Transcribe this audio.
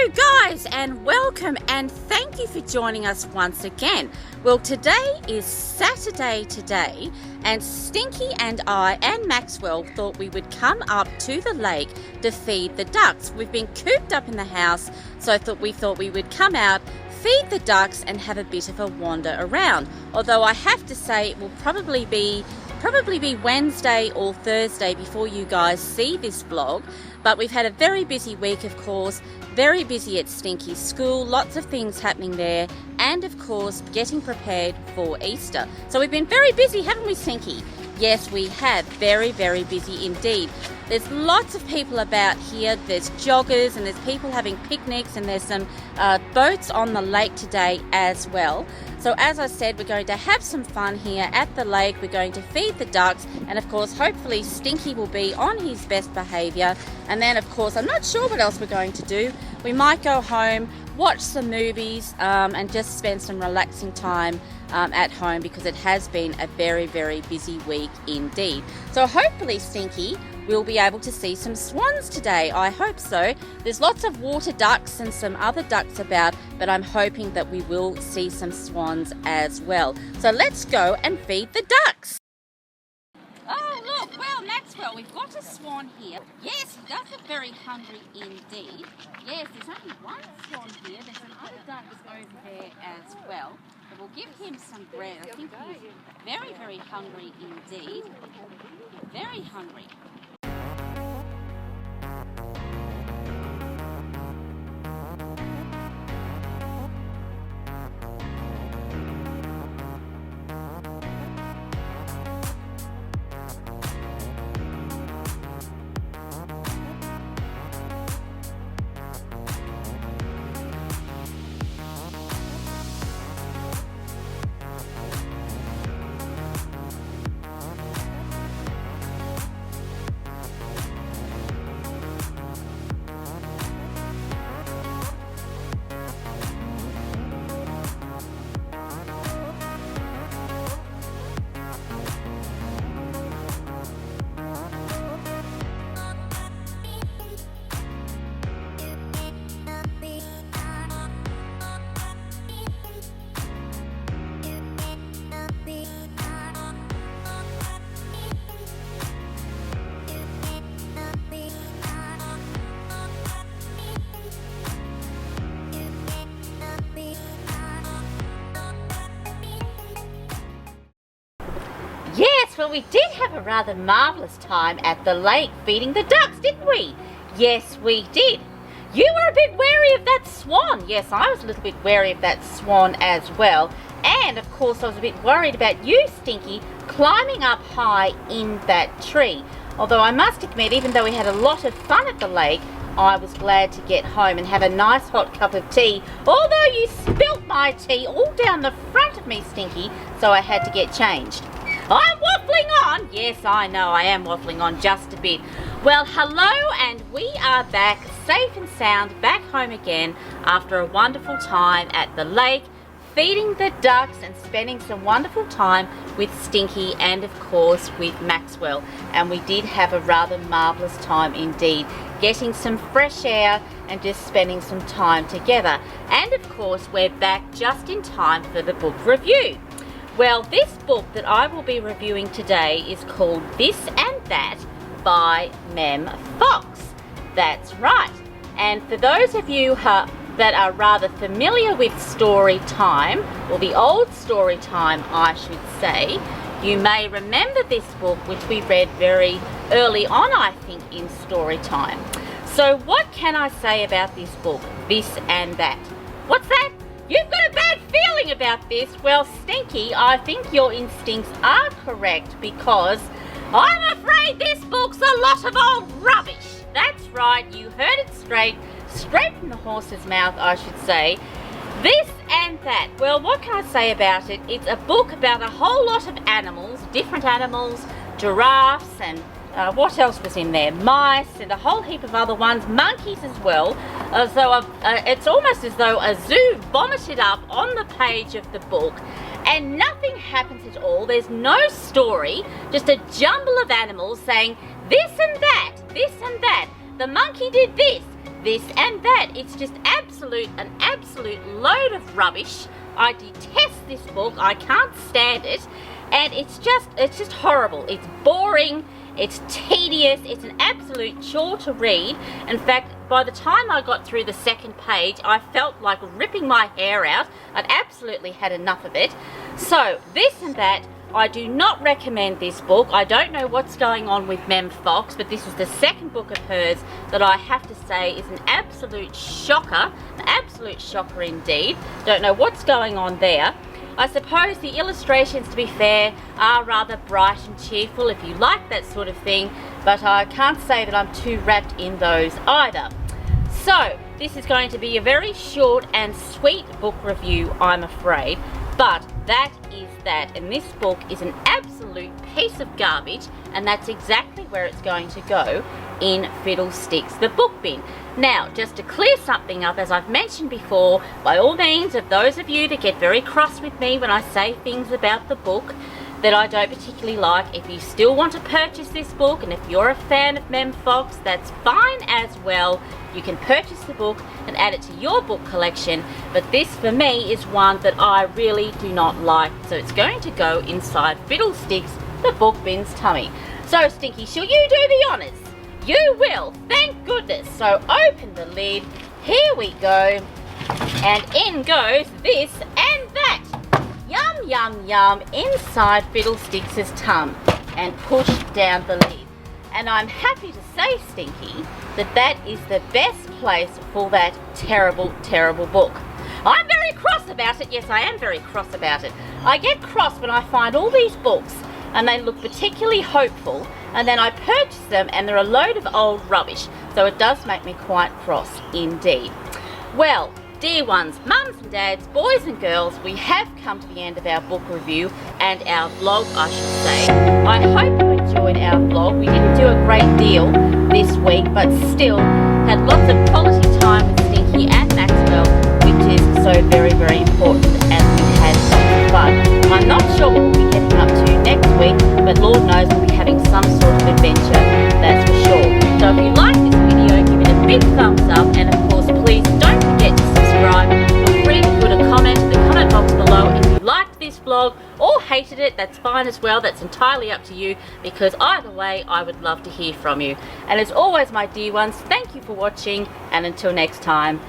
Hello guys, and welcome, and thank you for joining us once again. Well, today is Saturday today, and Stinky and I and Maxwell thought we would come up to the lake to feed the ducks. We've been cooped up in the house, so we thought we would come out, feed the ducks and have a bit of a wander around. Although I have to say it will probably be Wednesday or Thursday before you guys see this vlog. But we've had a very busy week, of course, very busy at Stinky's school, lots of things happening there, and of course getting prepared for Easter. So we've been very busy, haven't we, Stinky? Yes, we have. Very, very busy indeed. There's lots of people about here. There's joggers and there's people having picnics, and there's some boats on the lake today as well. So as I said, we're going to have some fun here at the lake. We're going to feed the ducks, and of course hopefully Stinky will be on his best behaviour. And then of course I'm not sure what else we're going to do. We might go home, watch some movies, and just spend some relaxing time at home, because it has been a very, very busy week indeed. So hopefully, Stinky, we'll be able to see some swans today. I hope so. There's lots of water ducks and some other ducks about, but I'm hoping that we will see some swans as well. So let's go and feed the ducks. Oh look, well Maxwell, we've got a swan here. Yes, he does look very hungry indeed. Yes, there's only one swan here. There's some other ducks over there as well. But we'll give him some bread. I think he's very, very hungry indeed. Very hungry. Yes, well, we did have a rather marvellous time at the lake feeding the ducks, didn't we? Yes, we did. You were a bit wary of that swan. Yes, I was a little bit wary of that swan as well. And, of course, I was a bit worried about you, Stinky, climbing up high in that tree. Although I must admit, even though we had a lot of fun at the lake, I was glad to get home and have a nice hot cup of tea. Although you spilt my tea all down the front of me, Stinky, so I had to get changed. I'm waffling on. Yes, I know, I am waffling on just a bit. Well, hello, and we are back safe and sound, back home again after a wonderful time at the lake, feeding the ducks and spending some wonderful time with Stinky and of course with Maxwell. And we did have a rather marvellous time indeed, getting some fresh air and just spending some time together. And of course we're back just in time for the book review. Well, this book that I will be reviewing today is called This and That by Mem Fox. That's right. And for those of you that are rather familiar with story time, or the old story time I should say, you may remember this book, which we read very early on, I think, in story time. So what can I say about this book, This and That? What's that? You've got a bad feeling about this. Well, Stinky, I think your instincts are correct, because I'm afraid this book's a lot of old rubbish. That's right, you heard it straight from the horse's mouth, I should say. This and That. Well, what can I say about it? It's a book about a whole lot of animals, different animals, giraffes, and what else was in there? Mice and a whole heap of other ones, monkeys as well. So it's almost as though a zoo vomited up on the page of the book, and nothing happens at all. There's no story, just a jumble of animals saying this and that, the monkey did this and that. It's just an absolute load of rubbish. I detest this book. I can't stand it. And it's just horrible. It's boring. It's tedious. It's an absolute chore to read. In fact, by the time I got through the second page, I felt like ripping my hair out. I'd absolutely had enough of it. So, this and that, I do not recommend this book. I don't know what's going on with Mem Fox, but this is the second book of hers that I have to say is an absolute shocker indeed. Don't know what's going on there. I suppose the illustrations, to be fair, are rather bright and cheerful if you like that sort of thing, but I can't say that I'm too wrapped in those either. So, this is going to be a very short and sweet book review, I'm afraid, but that is that, and this book is an absolute piece of garbage, and that's exactly where it's going to go in Fiddlesticks, the book bin. Now, just to clear something up, as I've mentioned before, by all means, of those of you that get very cross with me when I say things about the book that I don't particularly like, if you still want to purchase this book, and if you're a fan of Mem Fox, that's fine as well. You can purchase the book and add it to your book collection, but this for me is one that I really do not like, so it's going to go inside Fiddlesticks, the book bin's tummy. So Stinky, shall you do the honours? You will, thank goodness. So open the lid, here we go, and in goes this and that. Yum, yum, yum, inside Fiddlesticks' tum, and push down the lid. And I'm happy to say, Stinky, that is the best place for that terrible, terrible book. I'm very cross about it. Yes, I am very cross about it. I get cross when I find all these books and they look particularly hopeful, and then I purchase them and they're a load of old rubbish. So it does make me quite cross indeed. Well, dear ones, mums and dads, boys and girls, we have come to the end of our book review and our vlog, I should say. I hope you enjoyed our vlog. We didn't do a great deal this week, but still had lots of quality time with Stinky and Maxwell, which is so very, very important, and we had some fun. I'm not sure what we'll be getting up to next week, but Lord knows we'll be having some sort of adventure, that's for sure. So if you like this video, give it a big thumbs up, and of course, please don't forget to subscribe. Feel free to put a comment in the comment box below if you liked this vlog or hated it. That's fine as well. That's entirely up to you, because either way, I would love to hear from you. And as always, my dear ones, thank you for watching, and until next time,